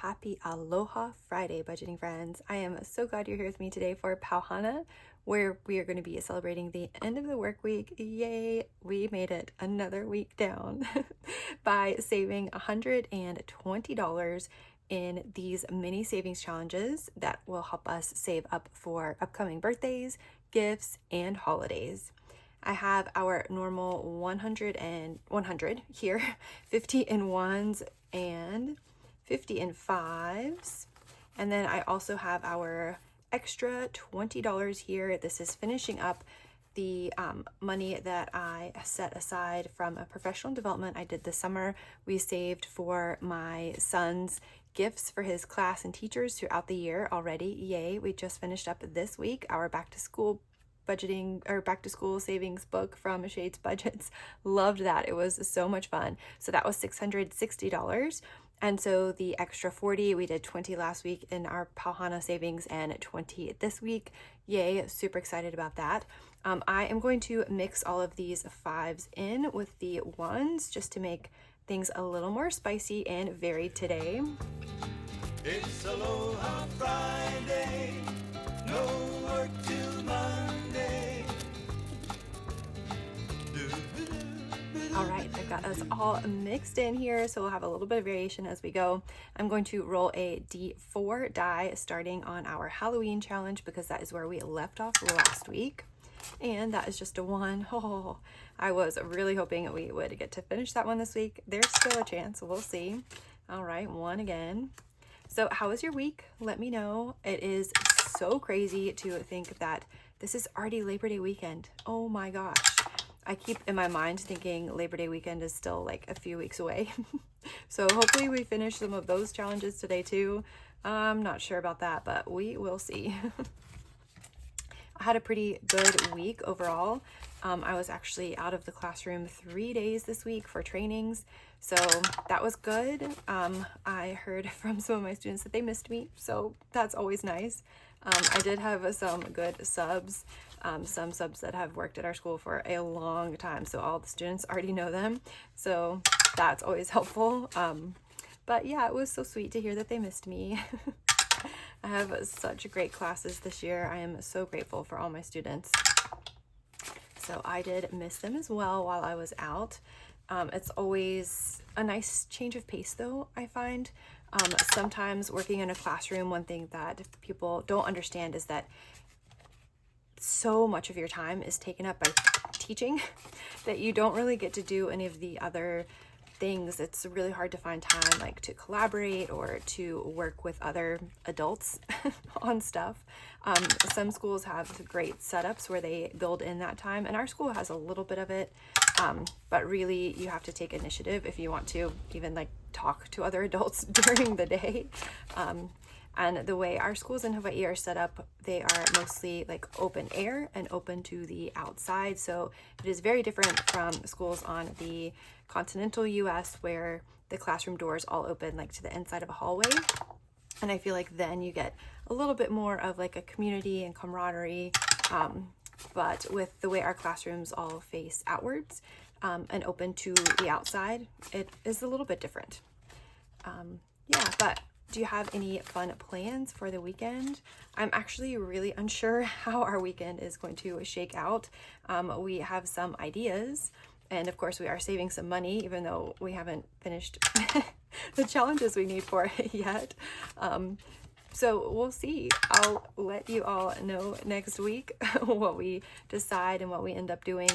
happy Aloha Friday, budgeting friends. I am so glad you're here with me today for Hana, where we are going to be celebrating the end of the work week. Yay, we made it another week down by saving $120 in these mini savings challenges that will help us save up for upcoming birthdays, gifts, and holidays. I have our normal 100 here, 50 in ones and 50 in fives. And then I also have our extra $20 here. This is finishing up the money that I set aside from a professional development I did this summer. We saved for my son's gifts for his class and teachers throughout the year already. Yay, we just finished up this week our back to school budgeting or back to school savings book from Shades Budgets. Loved that. It was so much fun. So that was $660. And so the extra 40, we did 20 last week in our Hana savings and 20 this week. Yay, super excited about that. I am going to mix all of these fives in with the ones just to make things a little more spicy and varied today. It's Aloha Friday, no work till Monday. All right, I've got us all mixed in here, so we'll have a little bit of variation as we go. I'm going to roll a D4 die starting on our Halloween challenge because that is where we left off last week. And that is just a 1. Oh, I was really hoping we would get to finish that one this week. There's still a chance, we'll see. All right, 1 again. So how was your week? Let me know. It is so crazy to think that this is already Labor Day weekend. Oh my gosh. I keep in my mind thinking Labor Day weekend is still like a few weeks away. So hopefully we finish some of those challenges today too. I'm not sure about that, but we will see. I had a pretty good week overall. I was actually out of the classroom 3 days this week for trainings, so that was good. I heard from some of my students that they missed me, so that's always nice. I did have some good subs, some subs that have worked at our school for a long time, so all the students already know them, so that's always helpful. But yeah, it was so sweet to hear that they missed me. I have such great classes this year. I am so grateful for all my students. So I did miss them as well while I was out. It's always a nice change of pace though, I find. Sometimes working in a classroom, one thing that people don't understand is that so much of your time is taken up by teaching that you don't really get to do any of the other things. It's really hard to find time like to collaborate or to work with other adults on stuff. Some schools have great setups where they build in that time, and our school has a little bit of it, but really you have to take initiative if you want to even like talk to other adults during the day. And the way our schools in Hawaii are set up, they are mostly like open air and open to the outside. So it is very different from schools on the continental US where the classroom doors all open like to the inside of a hallway. And I feel like then you get a little bit more of like a community and camaraderie. But with the way our classrooms all face outwards and open to the outside, it is a little bit different. Yeah, but do you have any fun plans for the weekend? I'm actually really unsure how our weekend is going to shake out. We have some ideas, and of course we are saving some money, even though we haven't finished the challenges we need for it yet. So we'll see. I'll let you all know next week what we decide and what we end up doing.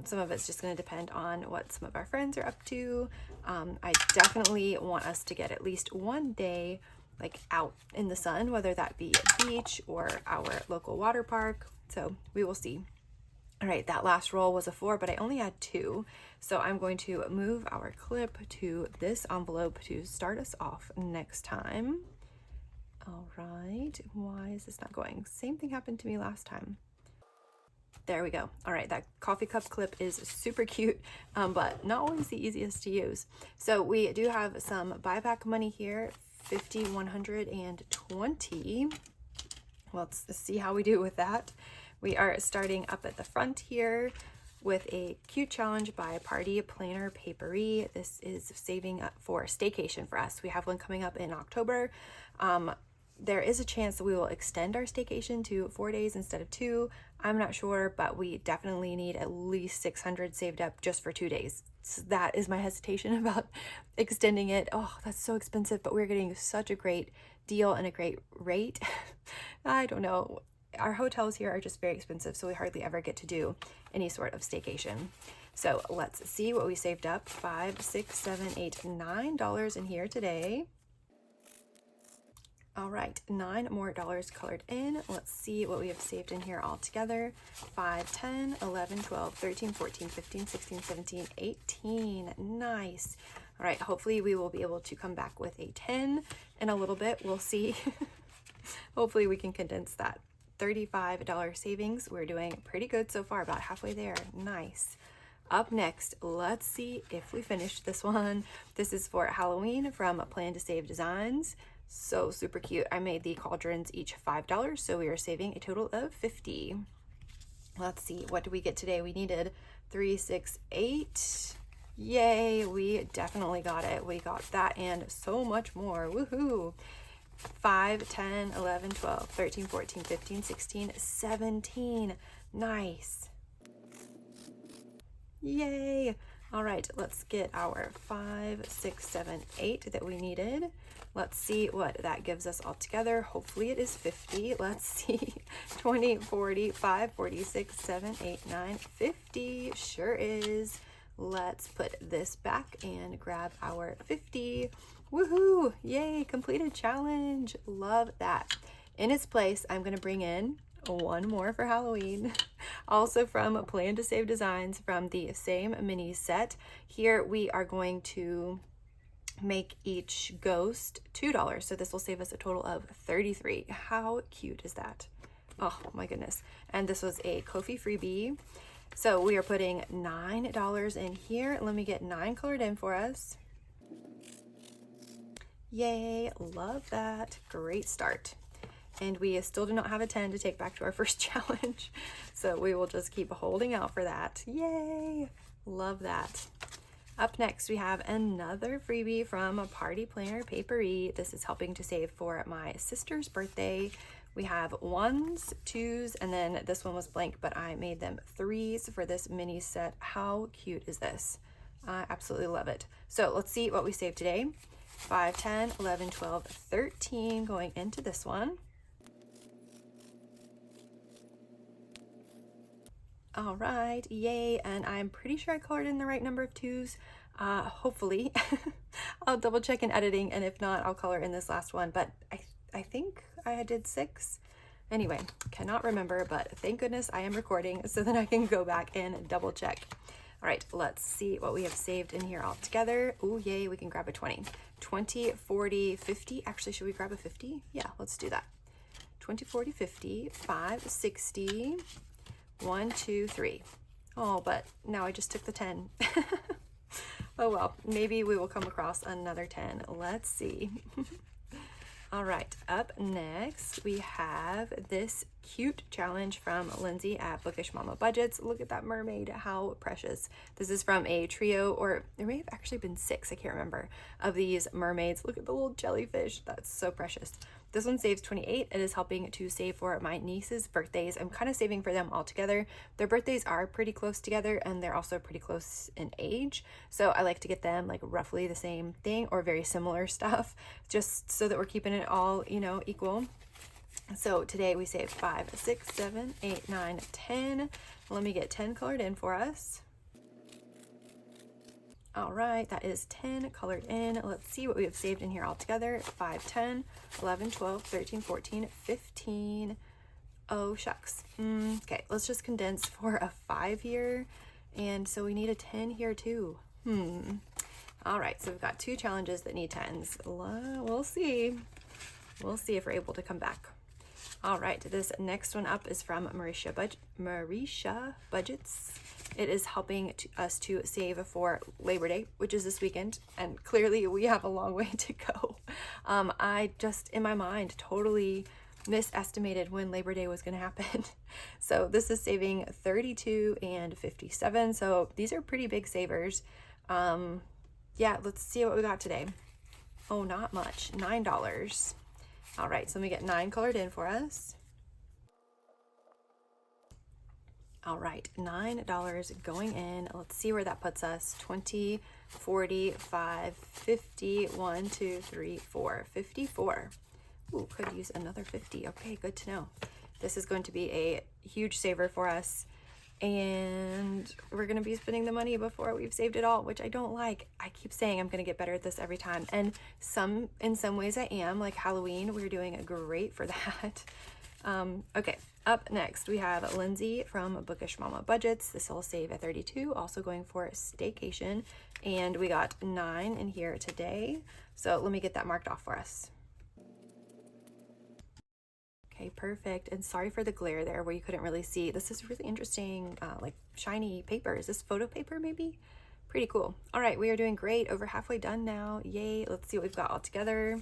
Some of it's just going to depend on what some of our friends are up to. I definitely want us to get at least one day like out in the sun, whether that be a beach or our local water park. So we will see. All right, that last roll was a 4, but I only had 2. So I'm going to move our clip to this envelope to start us off next time. All right, why is this not going? Same thing happened to me last time. There we go. All right, that coffee cup clip is super cute, but not always the easiest to use. So we do have some buyback money here, 50, 100, and 20. Well, let's see how we do with that. We are starting up at the front here with a cute challenge by Party Planner Papery. This is saving up for staycation for us. We have one coming up in October. There is a chance that we will extend our staycation to 4 days instead of 2. I'm not sure, but we definitely need at least 600 saved up just for 2 days. So that is my hesitation about extending it. Oh, that's so expensive, but we're getting such a great deal and a great rate. I don't know. Our hotels here are just very expensive, so we hardly ever get to do any sort of staycation. So let's see what we saved up. $5, $6, $7, $8, $9 in here today. All right, $9 more colored in. Let's see what we have saved in here all together. 5, 10, 11, 12, 13, 14, 15, 16, 17, 18. Nice. All right, hopefully we will be able to come back with a 10 in a little bit. We'll see. Hopefully we can condense that. $35 savings. We're doing pretty good so far, about halfway there. Nice. Up next, let's see if we finished this one. This is for Halloween from Plan to Save Designs. So super cute. I made the cauldrons each $5, so we are saving a total of $50. Let's see, what do we get today? We needed 3, 6, 8. Yay, we definitely got it. We got that and so much more. Woohoo! 5, 10, 11, 12, 13, 14, 15, 16, 17. Nice. Yay. All right, let's get our 5, 6, 7, 8 that we needed. Let's see what that gives us all together. Hopefully it is 50. Let's see. 20, 40, 5, 46, 7, 8, 9, 50. Sure is. Let's put this back and grab our 50. Woohoo! Yay, completed challenge. Love that. In its place, I'm going to bring in one more for Halloween. Also from Plan to Save Designs from the same mini set. Here we are going to make each ghost $2. So this will save us a total of $33. How cute is that? Oh my goodness. And this was a Ko-fi freebie. So we are putting $9 in here. Let me get 9 colored in for us. Yay, love that. Great start. And we still do not have a 10 to take back to our first challenge. So we will just keep holding out for that. Yay, love that. Up next, we have another freebie from a Party Planner Papery. This is helping to save for my sister's birthday. We have 1s, 2s, and then this one was blank, but I made them 3s for this mini set. How cute is this? I absolutely love it. So let's see what we saved today. 5, 10, 11, 12, 13 going into this one. All right, yay, and I'm pretty sure I colored in the right number of 2s. Hopefully. I'll double check in editing, and if not, I'll color in this last one, but I think I did 6. Anyway, cannot remember, but thank goodness I am recording so that I can go back and double check. All right, let's see what we have saved in here all together. Oh, yay, we can grab a 20. 20, 40, 50. Actually, should we grab a 50? Yeah, let's do that. 20, 40, 50, 5, 60. 1, 2, 3. Oh, but now I just took the 10. Oh well, maybe we will come across another 10. Let's see. All right, up next we have this cute challenge from Lindsay at Bookish Mama Budgets. Look at that mermaid, how precious. This is from a trio, or there may have actually been 6, I can't remember, of these mermaids. Look at the little jellyfish, that's so precious. This one saves 28. It is helping to save for my niece's birthdays. I'm kind of saving for them all together. Their birthdays are pretty close together, and they're also pretty close in age. So I like to get them like roughly the same thing or very similar stuff, just so that we're keeping it all, you know, equal. So today we saved 5, 6, 7, 8, 9, 10. Let me get 10 colored in for us. All right, that is 10 colored in. Let's see what we have saved in here all together. 5, 10, 11, 12, 13, 14, 15. Oh, shucks. Okay, let's just condense for a 5 here. And so we need a 10 here too. All right, so we've got 2 challenges that need 10s. We'll see. We'll see if we're able to come back. All right, this next one up is from Marisha Budgets. It is helping us to save for Labor Day, which is this weekend, and clearly we have a long way to go. I just, in my mind, totally misestimated when Labor Day was going to happen. So this is saving 32 and 57. So these are pretty big savers. Yeah, let's see what we got today. Oh, not much. $9. All right, so let me get 9 colored in for us. All right, $9 going in. Let's see where that puts us. 20, 45, 50, 1, 2, 3, 4, 54. Ooh, could use another 50. Okay, good to know. This is going to be a huge saver for us. And we're going to be spending the money before we've saved it all, which I don't like. I keep saying I'm going to get better at this every time. And in some ways I am, like Halloween, we're doing great for that. Okay, up next we have Lindsay from Bookish Mama Budgets. This will save at 32, also going for staycation. And we got 9 in here today. So let me get that marked off for us. Okay, perfect. And sorry for the glare there where you couldn't really see. This is really interesting, like shiny paper. Is this photo paper maybe? Pretty cool. All right, we are doing great. Over halfway done now. Yay. Let's see what we've got all together.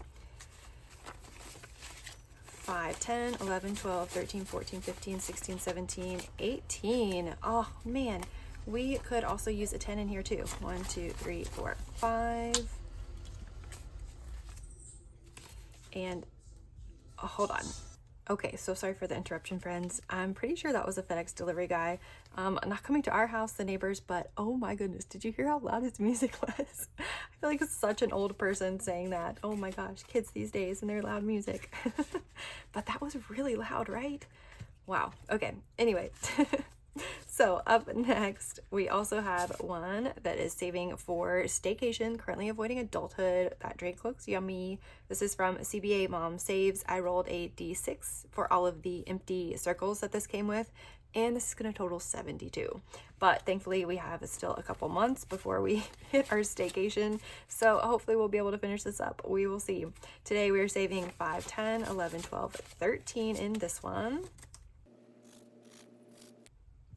5, 10, 11, 12, 13, 14, 15, 16, 17, 18. Oh man, we could also use a 10 in here too. 1, 2, 3, 4, 5. And hold on. Okay, so sorry for the interruption, friends. I'm pretty sure that was a FedEx delivery guy. Not coming to our house, the neighbors, but oh my goodness, did you hear how loud his music was? I feel like it's such an old person saying that. Oh my gosh, kids these days and their loud music. But that was really loud, right? Wow. Okay, anyway. So up next, we also have one that is saving for staycation, currently avoiding adulthood. That drink looks yummy. This is from CBA Mom Saves. I rolled a D6 for all of the empty circles that this came with, and this is going to total 72. But thankfully, we have still a couple months before we hit our staycation, so hopefully we'll be able to finish this up. We will see. Today, we are saving 5, 10, 11, 12, 13 in this one.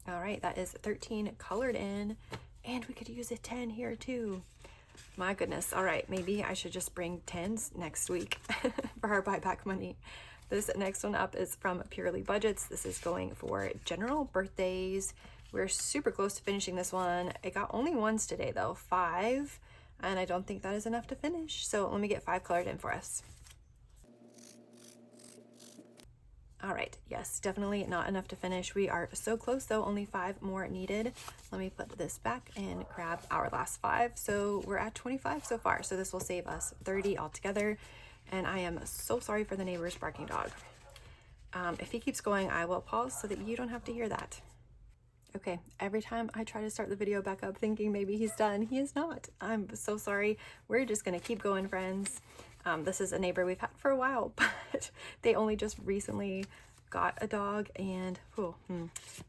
All right, that is 13 colored in, and we could use a 10 here too. My goodness. All right, maybe I should just bring 10s next week for our buyback money. This next one up is from Purely Budgets. This is going for general birthdays. We're super close to finishing this one. I got only ones today though, 5, and I don't think that is enough to finish. So let me get 5 colored in for us. All right, yes, definitely not enough to finish. We are so close though, only 5 more needed. Let me put this back and grab our last 5. So we're at 25 so far. So this will save us 30 altogether. And I am so sorry for the neighbor's barking dog. If he keeps going, I will pause so that you don't have to hear that. Okay, every time I try to start the video back up thinking maybe he's done, he is not. I'm so sorry. We're just gonna keep going, friends. This is a neighbor we've had for a while, but they only just recently got a dog, and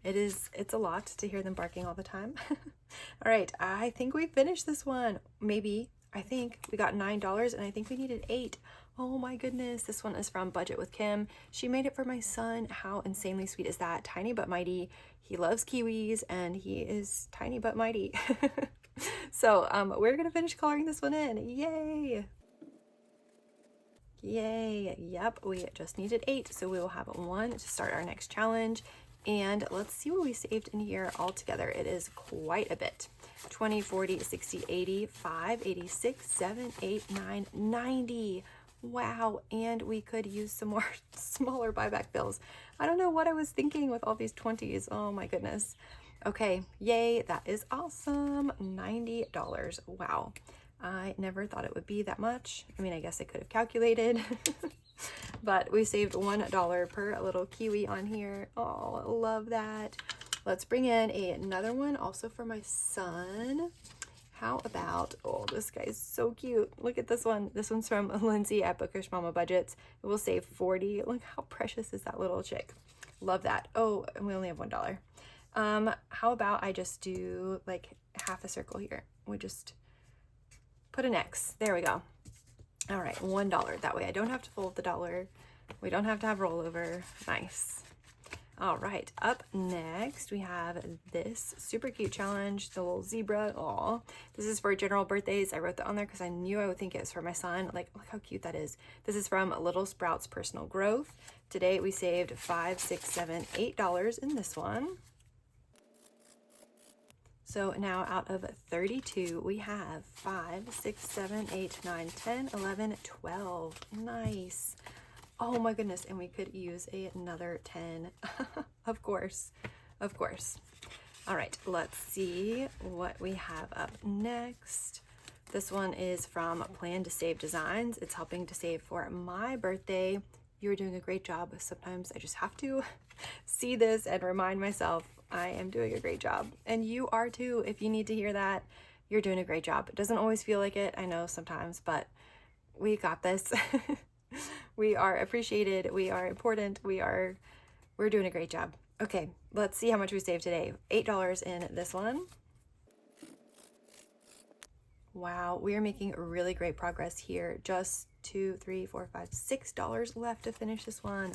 it's a lot to hear them barking all the time. All right, I think we finished this one. Maybe, I think we got $9 and I think we needed 8. Oh my goodness, this one is from Budget with Kim. She made it for my son. How insanely sweet is that? Tiny but mighty. He loves kiwis and he is tiny but mighty. So we're gonna finish coloring this one in. Yay! Yay. Yep, we just needed 8, so we will have 1 to start our next challenge. And let's see what we saved in here all together. It is quite a bit. 20, 40, 60, 80, 5, 86, 7, 8, 9, 90. Wow, and we could use some more smaller buyback bills. I don't know what I was thinking with all these 20s. Oh my goodness. Okay, yay, that is awesome. $90. Wow. I never thought it would be that much. I mean, I guess I could have calculated, but we saved $1 per little kiwi on here. Oh, love that. Let's bring in another one also for my son. How about, oh, this guy's so cute. Look at this one. This one's from Lindsay at Bookish Mama Budgets. It will save 40. Look how precious is that little chick. Love that. Oh, and we only have $1. How about I just do like half a circle here? We just put an X. There we go. All right, $1. That way I don't have to fold the dollar. We don't have to have rollover. Nice. All right, up next we have this super cute challenge, the little zebra. Aw, this is for general birthdays. I wrote that on there because I knew I would think it was for my son. Like, look how cute that is. This is from Little Sprouts Personal Growth. Today we saved $5, $6, $7, $8 in this one. So now out of 32, we have 5, 6, 7, 8, 9, 10, 11, 12. Nice. Oh my goodness, and we could use another 10. Of course, of course. All right, let's see what we have up next. This one is from Plan to Save Designs. It's helping to save for my birthday. You're doing a great job. Sometimes I just have to see this and remind myself I am doing a great job. And you are too. If you need to hear that, you're doing a great job. It doesn't always feel like it, I know sometimes, but we got this. We are appreciated. We are important. We're doing a great job. Okay, let's see how much we saved today. $8 in this one. Wow, we are making really great progress here. Just $2, $3, $4, $5, $6 left to finish this one.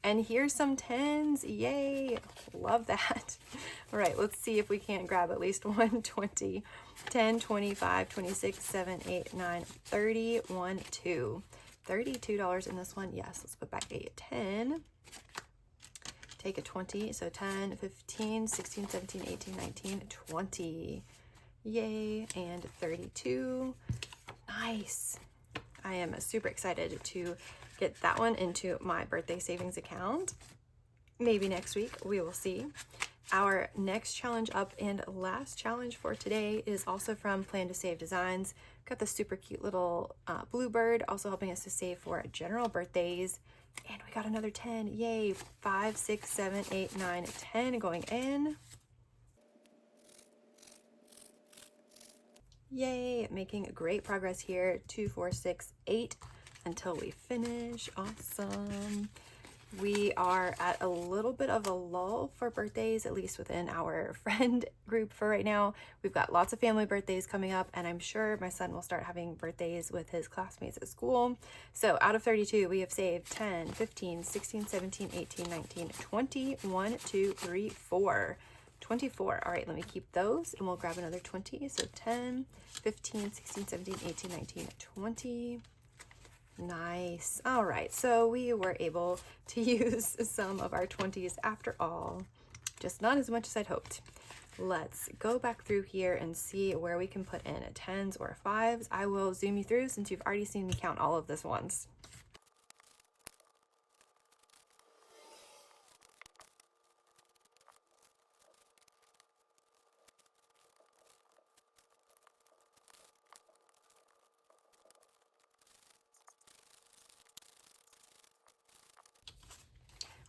And here's some 10s. Yay, love that. All right, let's see if we can't grab at least 120. 10, 25, 26, 7, 8, 9, 30, 1, 2. $32 in this one. Yes, let's put back a 10. Take a 20. So 10, 15, 16, 17, 18, 19, 20. Yay. And 32. Nice. I am super excited to get that one into my birthday savings account. Maybe next week. We will see. Our next challenge up and last challenge for today is also from Plan to Save Designs. Got the super cute little bluebird, also helping us to save for general birthdays. And we got another 10. Yay. 5, 6, 7, 8, 9, 10 going in. Yay. Making great progress here. 2, 4, 6, 8 until we finish. Awesome. We are at a little bit of a lull for birthdays, at least within our friend group for right now. We've got lots of family birthdays coming up, and I'm sure my son will start having birthdays with his classmates at school. So out of 32, we have saved 10, 15, 16, 17, 18, 19, 20, 1, 2, 3, 4. 24. All right, let me keep those, and we'll grab another 20. So 10, 15, 16, 17, 18, 19, 20. Nice. All right, so we were able to use some of our 20s after all, just not as much as I'd hoped. Let's go back through here and see where we can put in 10s or 5s. I will zoom you through since you've already seen me count all of this once.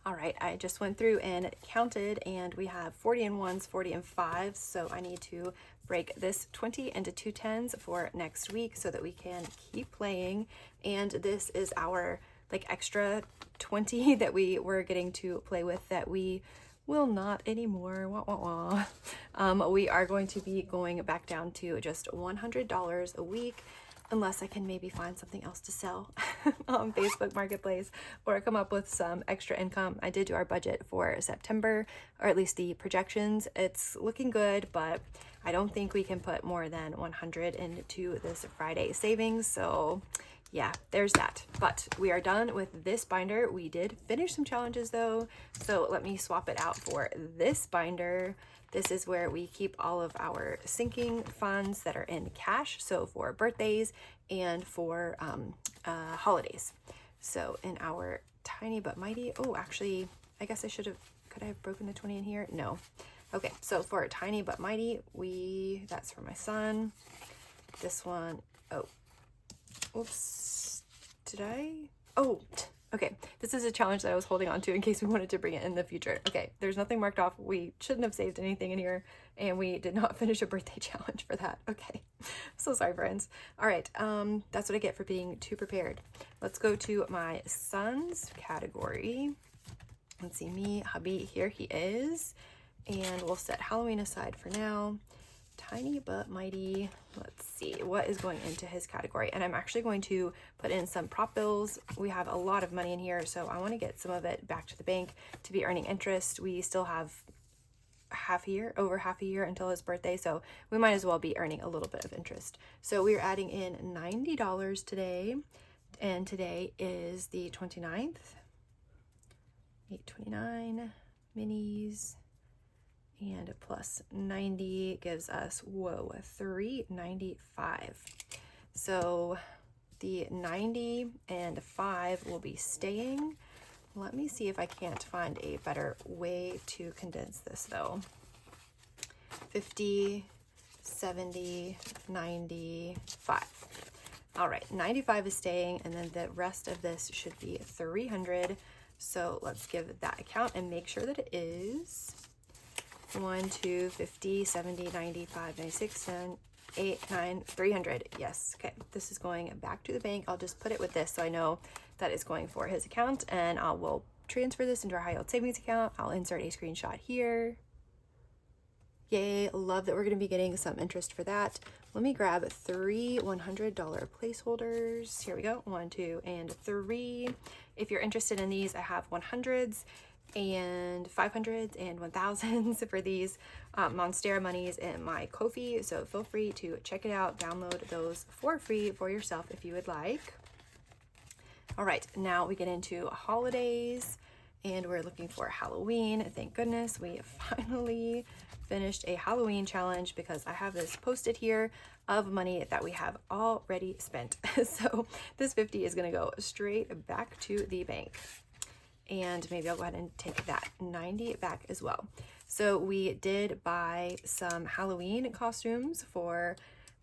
All right, I just went through and counted, and we have 40 and 1s, 40 and 5s, so I need to break this 20 into 2 10s for next week so that we can keep playing. And this is our like extra 20 that we were getting to play with that we will not anymore. Wah, wah, wah. We are going to be going back down to just $100 a week, unless I can maybe find something else to sell on Facebook Marketplace or come up with some extra income. I did do our budget for September, or at least the projections. It's looking good, but I don't think we can put more than 100 into this Friday savings. So yeah, there's that. But we are done with this binder. We did finish some challenges though, so let me swap it out for this binder. This is where we keep all of our sinking funds that are in cash, so for birthdays and for holidays. So in our tiny but mighty, oh, actually, I guess could I have broken the 20 in here? No. Okay, so for tiny but mighty, that's for my son. This one, oh, oops, okay, this is a challenge that I was holding on to in case we wanted to bring it in the future. Okay, there's nothing marked off. We shouldn't have saved anything in here, and we did not finish a birthday challenge for that. Okay, so sorry, friends. All right, that's what I get for being too prepared. Let's go to my son's category. Let's see, me, hubby, here he is. And we'll set Halloween aside for now. tiny but mighty. Let's see what is going into his category. And I'm actually going to put in some prop bills. We have a lot of money in here, so I want to get some of it back to the bank to be earning interest. We still have over half a year until his birthday, so we might as well be earning a little bit of interest. So we're adding in $90 today, and today is the 29th. 829 minis, and plus 90 gives us, whoa, 395. So the 90 and 5 will be staying. Let me see if I can't find a better way to condense this though. 50, 70, 95. All right, 95 is staying, and then the rest of this should be 300. So let's give that a count and make sure that it is 1, 2, 50, 70, 95, 96, 7, 8, 9, 300. Yes, okay, this is going back to the bank. I'll just put it with this so I know that it's going for his account, and we'll transfer this into our high yield savings account. I'll insert a screenshot here. Yay, love that we're going to be getting some interest for that. Let me grab 3 $100 placeholders. Here we go, 1, 2, and 3. If you're interested in these, I have 100s and 500s and 1000s for these Monstera monies in my Ko-fi. So feel free to check it out, download those for free for yourself if you would like. All right, now we get into holidays, and we're looking for Halloween. Thank goodness we finally finished a Halloween challenge, because I have this posted here of money that we have already spent. So this 50 is going to go straight back to the bank, and maybe I'll go ahead and take that 90 back as well. So we did buy some Halloween costumes for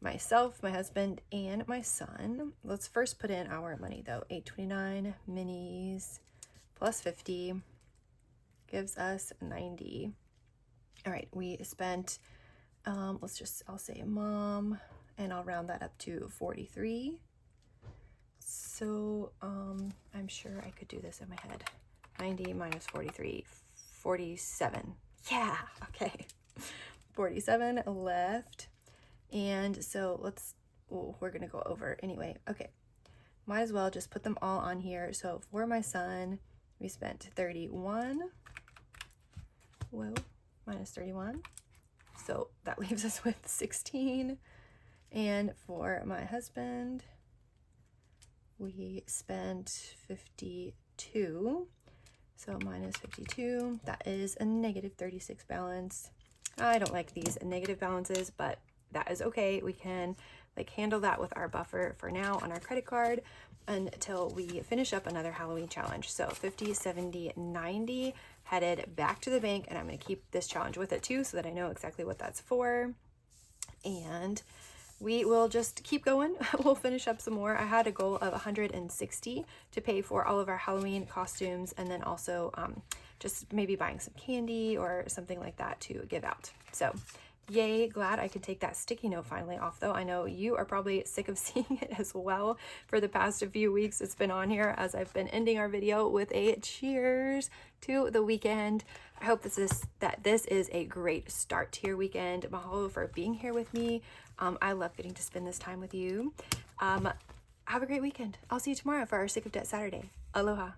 myself, my husband, and my son. Let's first put in our money though. 829 minis plus 50 gives us 90. All right, we spent, I'll say mom, and I'll round that up to 43. So I'm sure I could do this in my head. 90 minus 43, 47. Yeah, okay. 47 left. And so we're gonna go over anyway. Okay, might as well just put them all on here. So for my son, we spent 31. Whoa, minus 31. So that leaves us with 16. And for my husband, we spent 52. So minus 52, that is a negative 36 balance. I don't like these negative balances, but that is okay. We can handle that with our buffer for now on our credit card until we finish up another Halloween challenge. So 50, 70, 90 headed back to the bank, and I'm going to keep this challenge with it too so that I know exactly what that's for. And we will just keep going. We'll finish up some more. I had a goal of 160 to pay for all of our Halloween costumes, and then also just maybe buying some candy or something like that to give out. So yay, glad I could take that sticky note finally off though. I know you are probably sick of seeing it as well. For the past few weeks it's been on here as I've been ending our video with a cheers to the weekend. I hope this is a great start to your weekend. Mahalo for being here with me. I love getting to spend this time with you. Have a great weekend. I'll see you tomorrow for our Sick of Debt Saturday. Aloha.